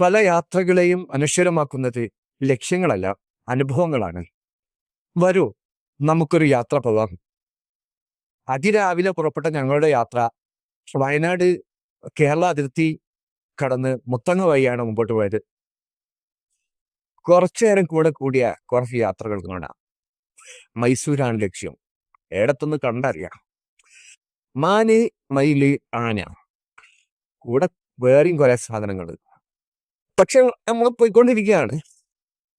പല യാത്രകളെയും അനശ്വരമാക്കുന്നത് ലക്ഷ്യങ്ങളല്ല, അനുഭവങ്ങളാണ്. വരൂ, നമുക്കൊരു യാത്ര പോകാം. അതിരാവിലെ പുറപ്പെട്ട ഞങ്ങളുടെ യാത്ര വയനാട് കേരള അതിർത്തി കടന്ന് മുത്തങ്ങ വഴിയാണ് മുമ്പോട്ട് പോയത്. കുറച്ചു നേരം കൂടിയ കുറച്ച് യാത്രകൾ കാണാം. മൈസൂരാണ് ലക്ഷ്യം. ഏടത്തൊന്ന് കണ്ടറിയാം. മാന്, മയില്, ആന, കൂടെ വേറെയും കുറെ സാധനങ്ങൾ. പക്ഷെ നമ്മൾ പോയിക്കൊണ്ടിരിക്കുകയാണ്.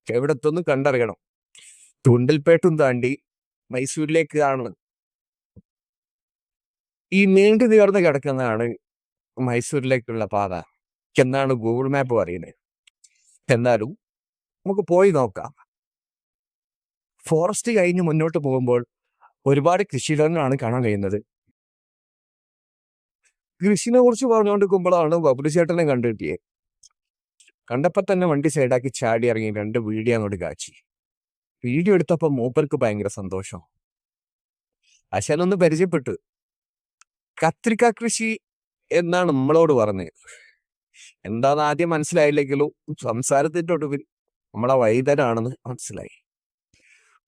എവിടത്തൊന്ന് കണ്ടറിയണം. തുണ്ടൽപേട്ടും താണ്ടി മൈസൂരിലേക്കാണ്. ഈ നീണ്ടു നീർന്ന് കിടക്കുന്നതാണ് മൈസൂരിലേക്കുള്ള പാത എന്നാണ് ഗൂഗിൾ മാപ്പ് പറയുന്നത്. എന്നാലും നമുക്ക് പോയി നോക്കാം. ഫോറസ്റ്റ് കഴിഞ്ഞ് മുന്നോട്ട് പോകുമ്പോൾ ഒരുപാട് കൃഷിയിടങ്ങളാണ് കാണാൻ കഴിയുന്നത്. കൃഷിനെ കുറിച്ച് പറഞ്ഞുകൊണ്ടിരിക്കുമ്പോഴാണ് ബബുലു ചേട്ടനെ കണ്ടിട്ടിയേ. കണ്ടപ്പോ തന്നെ വണ്ടി സൈഡാക്കി ചാടി ഇറങ്ങി 2 വീഡിയോ അങ്ങോട്ട് കാച്ചി. വീഡിയോ എടുത്തപ്പോ മൂപ്പർക്ക് ഭയങ്കര സന്തോഷം. അശനൊന്ന് പരിചയപ്പെട്ടു. കത്രിക്ക കൃഷി എന്നാണ് നമ്മളോട് പറഞ്ഞത്. എന്താന്ന് ആദ്യം മനസ്സിലായില്ലെങ്കിലും സംസാരത്തിന്റെ ഒടുവിൽ നമ്മളെ വൈദ്യരാണെന്ന് മനസ്സിലായി.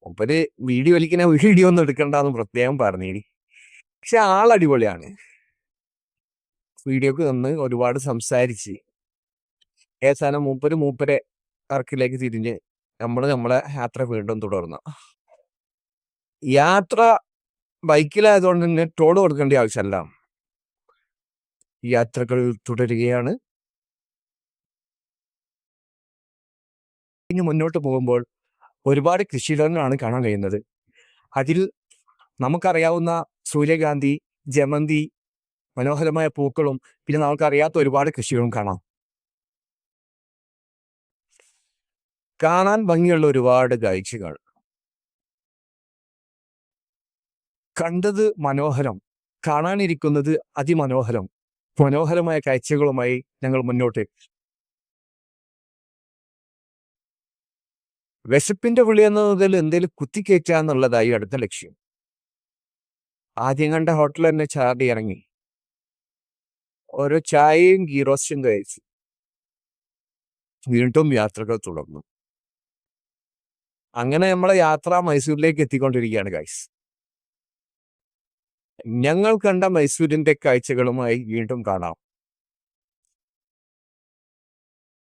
മൂപ്പര് വീഡിയോ ഒന്നും എടുക്കണ്ടെന്ന് പ്രത്യേകം പറഞ്ഞേനി. പക്ഷെ ആളടിപൊളിയാണ്. വീഡിയോക്ക് നിന്ന് ഒരുപാട് സംസാരിച്ച് അവസാനം മൂപ്പരെ വർക്കിലേക്ക് തിരിഞ്ഞ് നമ്മളെ യാത്ര വീണ്ടും തുടർന്നു. യാത്ര ബൈക്കിലായതുകൊണ്ട് തന്നെ ടോൾ കൊടുക്കേണ്ട ആവശ്യമല്ല. യാത്രകൾ തുടരുകയാണ്. ഇനി മുന്നോട്ട് പോകുമ്പോൾ ഒരുപാട് കൃഷിയിടങ്ങളാണ് കാണാൻ കഴിയുന്നത്. അതിൽ നമുക്കറിയാവുന്ന സൂര്യകാന്തി, ജമന്തി, മനോഹരമായ പൂക്കളും പിന്നെ നമുക്കറിയാത്ത ഒരുപാട് കൃഷികളും കാണാം. കാണാൻ ഭംഗിയുള്ള ഒരുപാട് കാഴ്ചകൾ. കണ്ടത് മനോഹരം, കാണാനിരിക്കുന്നത് അതിമനോഹരം. മനോഹരമായ കാഴ്ചകളുമായി ഞങ്ങൾ മുന്നോട്ട്. വിശപ്പിന്റെ വിളി എന്നതിൽ എന്തെങ്കിലും കുത്തിക്കയറ്റുക എന്നുള്ളതായി അടുത്ത ലക്ഷ്യം. ആദ്യം കണ്ട ഹോട്ടൽ തന്നെ ചാടി ഇറങ്ങി ഓരോ ചായയും ഗീ റോസ്റ്റും കഴിച്ചു. വീണ്ടും യാത്രകൾ തുടർന്നു. അങ്ങനെ നമ്മളെ യാത്ര മൈസൂരിലേക്ക് എത്തിക്കൊണ്ടിരിക്കുകയാണ് ഗൈസ്. ഞങ്ങൾ കണ്ട മൈസൂരിന്റെ കാഴ്ചകളുമായി വീണ്ടും കാണാം.